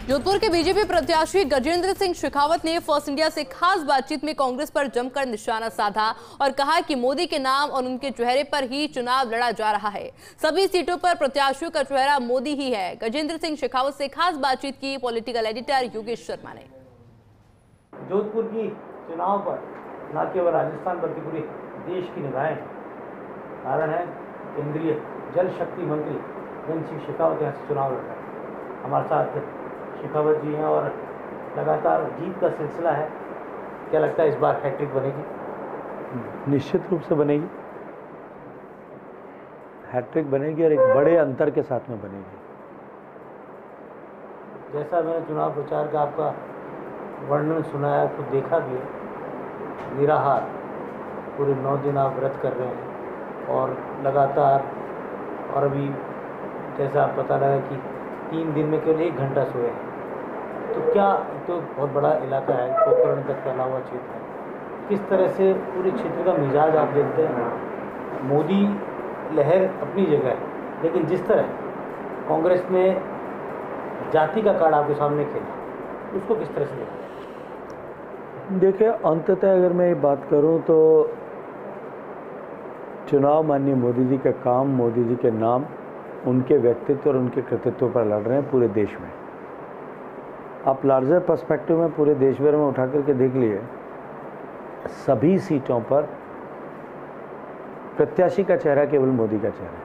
जोधपुर के बीजेपी प्रत्याशी गजेंद्र सिंह शेखावत ने फर्स्ट इंडिया से खास बातचीत में कांग्रेस पर जमकर निशाना साधा और कहा कि मोदी के नाम और उनके चेहरे पर ही चुनाव लड़ा जा रहा है। सभी सीटों पर प्रत्याशियों का चेहरा मोदी ही है। गजेंद्र सिंह शेखावत से खास बातचीत की पॉलिटिकल एडिटर योगेश शर्मा ने। जोधपुर की चुनाव पर न केवल राजस्थान बल्कि पूरे देश की निगाहें कारण है केंद्रीय जल शक्ति मंत्री गजेंद्र सिंह शेखावत यहाँ से चुनाव लड़ रहे हैं। हमारे साथ शेखावत जी हैं और लगातार जीत का सिलसिला है। क्या लगता है इस बार हैट्रिक बनेगी? निश्चित रूप से बनेगी, हैट्रिक बनेगी और एक बड़े अंतर के साथ में बनेगी। जैसा मैंने चुनाव प्रचार का आपका वर्णन सुना है, खुद देखा भी है, निराहार पूरे 9 दिन आप व्रत कर रहे हैं और लगातार, और अभी जैसा पता लगा कि 3 दिन में केवल 1 घंटा सोए हैं। तो क्या, तो बहुत बड़ा इलाका है, पोखरण तक फैला हुआ क्षेत्र है, किस तरह से पूरे क्षेत्र का मिजाज आप देखते हैं? मोदी लहर अपनी जगह है, लेकिन जिस तरह कांग्रेस ने जाति का कार्ड आपके सामने खेला, उसको किस तरह से देखते हैं? देखिए, अंततः अगर मैं ये बात करूं तो चुनाव माननीय मोदी जी का काम, मोदी जी के नाम, उनके व्यक्तित्व और उनके कृतित्व पर लड़ रहे हैं पूरे देश में। आप लार्जर पर्सपेक्टिव में पूरे देश भर में उठा करके देख लिए, सभी सीटों पर प्रत्याशी का चेहरा केवल मोदी का चेहरा है।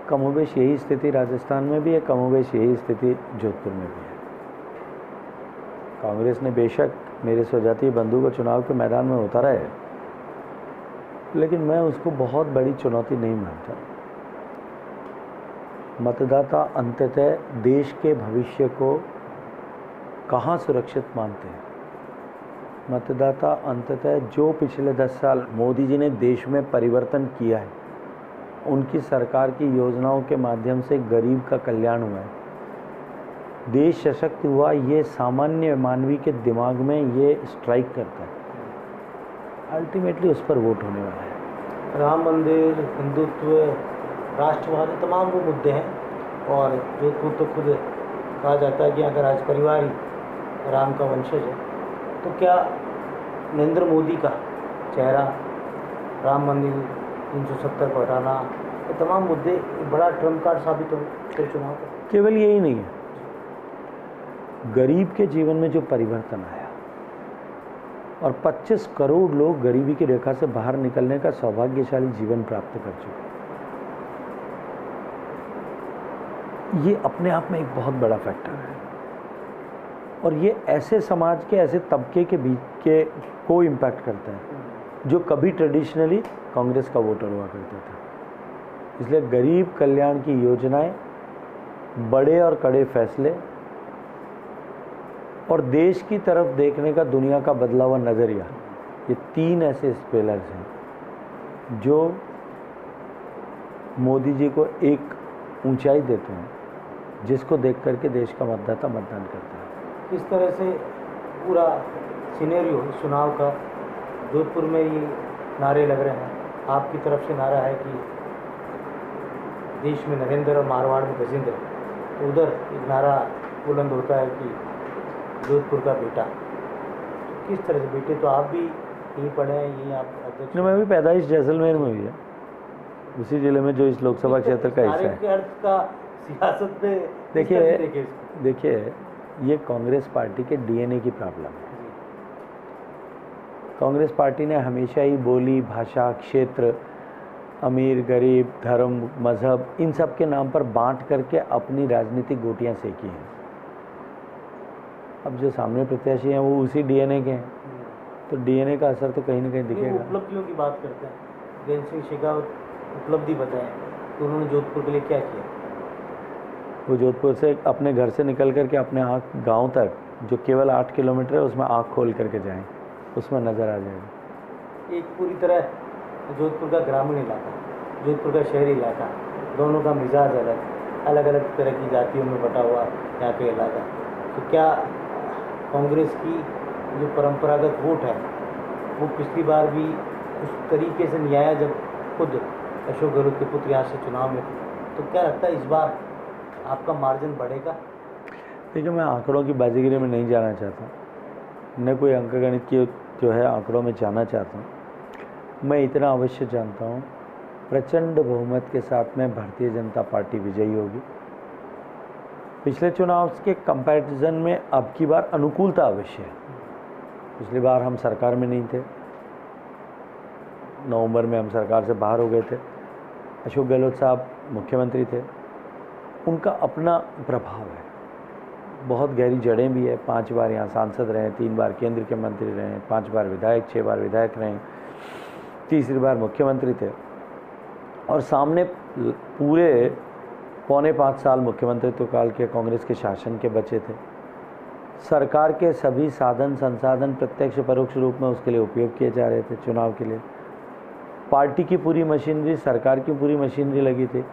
कमोबेश यही स्थिति राजस्थान में भी है, कमोबेश यही स्थिति जोधपुर में भी है। कांग्रेस ने बेशक मेरे स्वजातीय बंधु को चुनाव के मैदान में उतारा है, लेकिन मैं उसको बहुत बड़ी चुनौती नहीं मानता। मतदाता अंततः देश के भविष्य को कहाँ सुरक्षित मानते हैं? मतदाता अंततः जो पिछले 10 साल मोदी जी ने देश में परिवर्तन किया है, उनकी सरकार की योजनाओं के माध्यम से गरीब का कल्याण हुआ है, देश सशक्त हुआ, ये सामान्य मानवी के दिमाग में ये स्ट्राइक करता है। अल्टीमेटली उस पर वोट होने वाला है। राम मंदिर, हिंदुत्व, राष्ट्रवाद, तमाम वो मुद्दे हैं, और जोधपुर तो खुद कहा जाता है कि अगर आज परिवार ही राम का वंशज है, तो क्या नरेंद्र मोदी का चेहरा, राम मंदिर 370 को हटाना, ये तमाम मुद्दे एक बड़ा ट्रम्प कार्ड साबित हो चुनाव का? केवल यही नहीं है, गरीब के जीवन में जो परिवर्तन आया और 25 करोड़ लोग गरीबी की रेखा से बाहर निकलने का सौभाग्यशाली जीवन प्राप्त कर चुके, ये अपने आप में एक बहुत बड़ा फैक्टर है। और ये ऐसे समाज के, ऐसे तबके के बीच के को इम्पैक्ट करता है जो कभी ट्रेडिशनली कांग्रेस का वोटर हुआ करता था। इसलिए गरीब कल्याण की योजनाएं, बड़े और कड़े फैसले और देश की तरफ देखने का दुनिया का बदला हुआ नज़रिया, ये 3 ऐसे पिलर्स हैं जो मोदी जी को एक ऊंचाई देते हैं, जिसको देख करके देश का मतदाता मतदान करता है। किस तरह से पूरा सिनेरियो इस चुनाव का, जोधपुर में ये नारे लग रहे हैं, आपकी तरफ से नारा है कि देश में नरेंद्र और मारवाड़ में गजेंद्र, तो उधर एक नारा बुलंद होता है कि जोधपुर का बेटा। किस तरह से? बेटे तो आप भी यहीं पढ़े हैं, यहीं आप अध्यक्ष? मैं भी पैदाइश जैसलमेर में हुई है, उसी जिले में जो इस लोकसभा क्षेत्र का हिस्सा है। अर्थ का सियासत में देखिए, ये कांग्रेस पार्टी के डीएनए की प्रॉब्लम है। कांग्रेस पार्टी ने हमेशा ही बोली, भाषा, क्षेत्र, अमीर गरीब, धर्म, मजहब, इन सब के नाम पर बांट करके अपनी राजनीतिक गोटियां सेकी हैं। अब जो सामने प्रत्याशी हैं वो उसी डीएनए के हैं, तो डीएनए का असर तो कहीं ना कहीं दिखेगा। उपलब्धियों की बात करते हैं, गजेंद्र सिंह शेखावत उपलब्धि बताएं तो उन्होंने जोधपुर के लिए क्या किया? वो जोधपुर से अपने घर से निकल करके अपने गांव तक, जो केवल 8 किलोमीटर है, उसमें आँख खोल करके जाएं, उसमें नज़र आ जाएगा। एक पूरी तरह जोधपुर का ग्रामीण इलाका, जोधपुर का शहरी इलाका, दोनों का मिजाज अलग, अलग अलग तरह की जातियों में बटा हुआ यहाँ पे इलाका। तो क्या कांग्रेस की जो परंपरागत वोट है वो पिछली बार भी उस तरीके से नहीं आया जब खुद अशोक गहलोत के पुत्र यहाँ से चुनाव में? तो क्या लगता है इस बार आपका मार्जिन बढ़ेगा? देखिए, मैं आंकड़ों की बाजीगरी में नहीं जाना चाहता, न कोई अंकगणित की जो है आंकड़ों में जाना चाहता हूँ। मैं इतना अवश्य जानता हूँ, प्रचंड बहुमत के साथ में भारतीय जनता पार्टी विजयी होगी। पिछले चुनाव के कंपैरिजन में अब की बार अनुकूलता अवश्य है। पिछली बार हम सरकार में नहीं थे, नवंबर में हम सरकार से बाहर हो गए थे। अशोक गहलोत साहब मुख्यमंत्री थे, उनका अपना प्रभाव है, बहुत गहरी जड़ें भी है। 5 बार यहाँ सांसद रहे, 3 बार केंद्र के मंत्री रहे, 5 बार विधायक, 6 बार विधायक रहे, तीसरी बार मुख्यमंत्री थे और सामने पूरे पौने 5 साल मुख्यमंत्रित्व काल के कांग्रेस के शासन के बचे थे। सरकार के सभी साधन संसाधन प्रत्यक्ष परोक्ष रूप में उसके लिए उपयोग किए जा रहे थे चुनाव के लिए। पार्टी की पूरी मशीनरी, सरकार की पूरी मशीनरी लगी थी,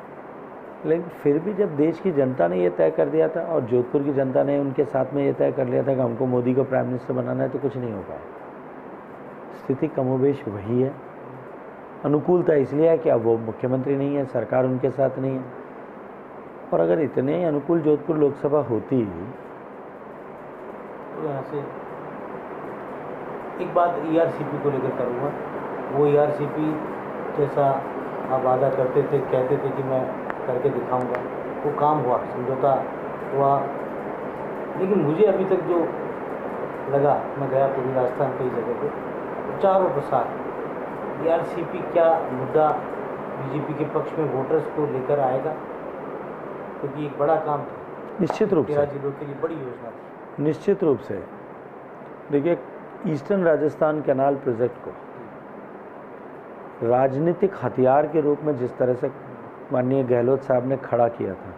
लेकिन फिर भी जब देश की जनता ने ये तय कर दिया था और जोधपुर की जनता ने उनके साथ में ये तय कर लिया था कि हमको मोदी को प्राइम मिनिस्टर बनाना है, तो कुछ नहीं हो पाया। स्थिति कमोबेश वही है। अनुकूलता इसलिए है कि अब वो मुख्यमंत्री नहीं है, सरकार उनके साथ नहीं है। और अगर इतने अनुकूल जोधपुर लोकसभा होती, तो यहाँ से एक बात ERCP को लेकर करूँगा। वो ERCP जैसा आप वादा करते थे, कहते थे कि मैं करके दिखाऊंगा, वो काम हुआ, समझौता हुआ, लेकिन मुझे अभी तक जो लगा, मैं गया पूरी राजस्थान कई जगह पे, चारों प्रसार ERCP क्या मुद्दा बीजेपी के पक्ष में वोटर्स को लेकर आएगा, क्योंकि एक बड़ा काम था, निश्चित रूप से 13 जिलों के लिए बड़ी योजना थी। निश्चित रूप से देखिए, ईस्टर्न राजस्थान कैनाल प्रोजेक्ट को राजनीतिक हथियार के रूप में जिस तरह से माननीय गहलोत साहब ने खड़ा किया था,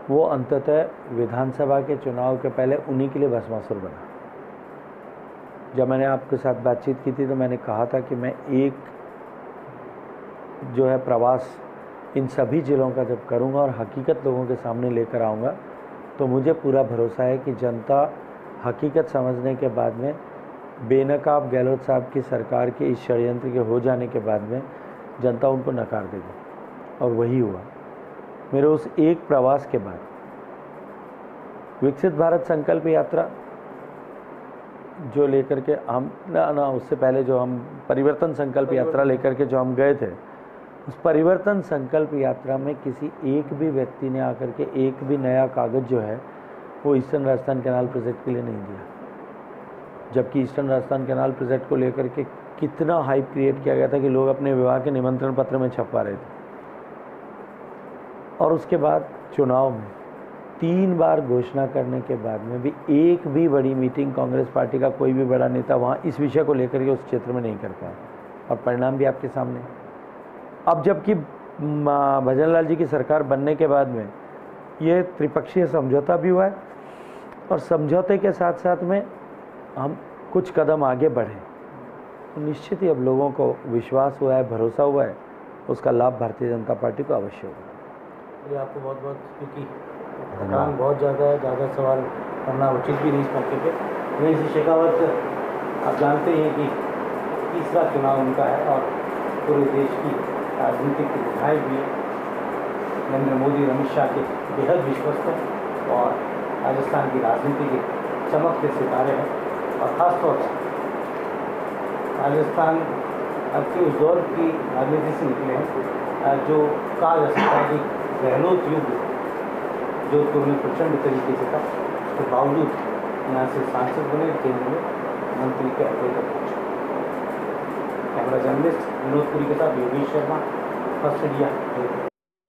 वो अंततः विधानसभा के चुनाव के पहले उन्हीं के लिए भस्मासुर बना। जब मैंने आपके साथ बातचीत की थी तो मैंने कहा था कि मैं एक जो है प्रवास इन सभी जिलों का जब करूंगा और हकीकत लोगों के सामने लेकर आऊंगा, तो मुझे पूरा भरोसा है कि जनता हकीकत समझने के बाद में, बेनकाब गहलोत साहब की सरकार के इस षड्यंत्र के हो जाने के बाद में, जनता उनको नकार देगी। और वही हुआ। मेरे उस एक प्रवास के बाद विकसित भारत संकल्प यात्रा जो लेकर के हम ना उससे पहले जो हम परिवर्तन संकल्प यात्रा लेकर के जो हम गए थे, उस परिवर्तन संकल्प यात्रा में किसी एक भी व्यक्ति ने आकर के एक भी नया कागज़ जो है वो ईस्टर्न राजस्थान कैनाल प्रोजेक्ट के लिए नहीं दिया। जबकि ईस्टर्न राजस्थान कैनाल प्रोजेक्ट को लेकर के कितना हाइप क्रिएट किया गया था कि लोग अपने विवाह के निमंत्रण पत्र में छपवा रहे थे। और उसके बाद चुनाव में 3 बार घोषणा करने के बाद में भी एक भी बड़ी मीटिंग कांग्रेस पार्टी का कोई भी बड़ा नेता वहाँ इस विषय को लेकर के उस क्षेत्र में नहीं कर पाया, और परिणाम भी आपके सामने। अब जबकि भजनलाल जी की सरकार बनने के बाद में ये त्रिपक्षीय समझौता भी हुआ है, और समझौते के साथ साथ में हम कुछ कदम आगे बढ़े, तो निश्चित ही अब लोगों को विश्वास हुआ है, भरोसा हुआ है, उसका लाभ भारतीय जनता पार्टी को अवश्य होगा। ये आपको बहुत बहुत, क्योंकि काम बहुत ज़्यादा है, ज़्यादा सवाल करना उचित भी नहीं इस मौके पे। वहीं से शेखावत, आप जानते हैं कि तीसरा चुनाव उनका है और पूरे देश की राजनीतिक विधायक भी नरेंद्र मोदी और अमित शाह के बेहद विश्वस्त हैं और राजस्थान की राजनीति के चमकते सितारे हैं। और ख़ासतौर पर राजस्थान के उस दौर की राजनीति से निकले हैं जो कहा जा सकता है कि गहलोत युग जोधपुर में प्रचंड तरीके से था, उसके बावजूद यहाँ से सांसद बने, केंद्र में मंत्री के अहदे तक पहुँचे। कैमरा जर्नलिस्ट विनोद पुरी के साथ योगेश शर्मा, फर्स्ट इंडिया।